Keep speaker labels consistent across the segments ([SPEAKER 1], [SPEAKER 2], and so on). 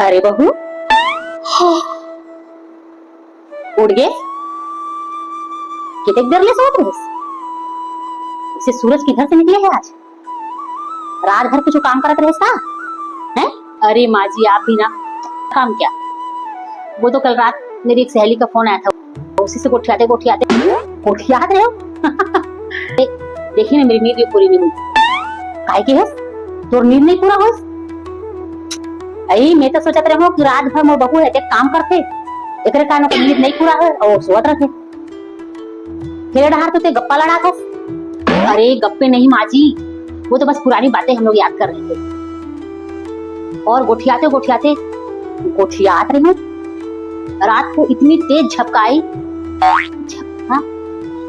[SPEAKER 1] अरे बहू, उठ गए? कितने देर ले सोत रहे? इसे सूरज किधर से निकले है आज? रात भर कुछ काम करते रहे सा? हैं? अरे माँ जी, आप भी ना। काम क्या? वो तो कल रात मेरी एक सहेली का फोन आया था, उसी से गोठियाते रहे हो। देखिए ना, मेरी नींद भी पूरी नहीं हुई। काहे की है? तोर नींद नहीं पूरा हो? अई मैं तो सोचत रहो कि रात भर मोर बहू है ते काम करते, एकरे कारण को नींद नहीं पूरा है और सोत रखे। फिर डहार तो ते गप्पा लड़ा था। अरे गप्पे नहीं माँ जी, वो तो बस पुरानी बातें हम लोग याद कर रहे थे। और गोठियाते गोठियात रहे रात को इतनी तेज झपकाई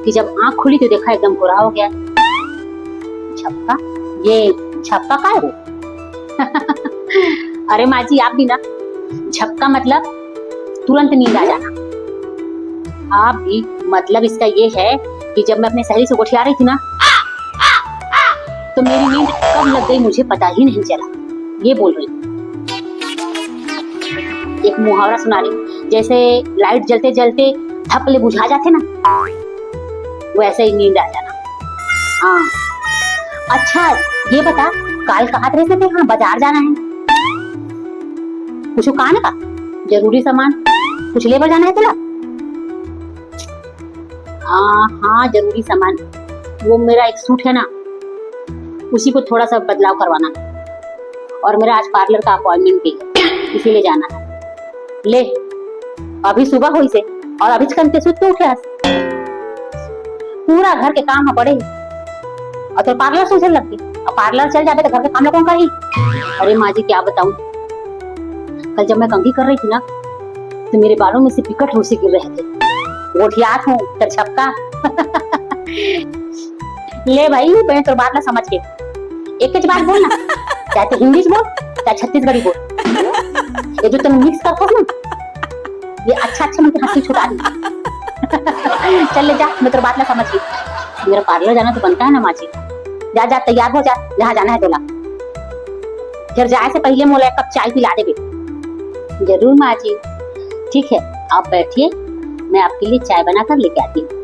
[SPEAKER 1] कि जब आंख खुली तो देखा एकदम पूरा हो गया। झपका? ये झपका का है? अरे माँ जी, आप भी ना। झपका मतलब तुरंत नींद आ जाना। आप भी मतलब इसका ये है कि जब मैं अपने सहेली से गोठिया रही थी ना, तो मेरी नींद कब लग गई मुझे पता ही नहीं चला। ये बोल रही। एक मुहावरा सुना रही, जैसे लाइट जलते जलते धपले बुझा जाते ना, वैसे ही नींद आ जाना। हाँ, अच्छा ये बता, काल कहाँ रहे थे? हाँ, बाजार जाना है। कुछ कान का जरूरी सामान कुछ लेकर जाना है तुला? हाँ, जरूरी सामान। वो मेरा एक सूट है ना, उसी को थोड़ा सा बदलाव करवाना है। और मेरा आज पार्लर का अपॉइंटमेंट भी है, इसीलिए जाना है। ले, अभी सुबह हुई से और अभी कंते सुत के उठे। पूरा घर के काम पड़े और तो पार्लर सोचने लगती। और पार्लर चल जाते तो घर के काम लोगों का ही। अरे माँ जी, क्या बताऊं, कल जब मैं कंघी कर रही थी ना, तो मेरे बालों में से पिकट होसे गिर रहे थे। गोठियात हूँ तो छपका। ले भाई, मैं तो बात ना समझ के एक ही बात बोलना, चाहे तो हिंदी बोल चाहे छत्तीसगढ़ी बोल। ये जो तुम मिक्स करते हो ना, ये अच्छा मुझे हंसी छुटा दी। चल ले जा, मैं तो बात ना समझ गई। मेरा पार्लर जाना तो बनता है ना माँ जी। जा तैयार हो जा, जहाँ जाना है तोला। फिर जाए से पहले मोला एक कप चाय पिला देबे। जरूर माँ जी। ठीक है, आप बैठिए, मैं आपके लिए चाय बनाकर लेके आती हूँ।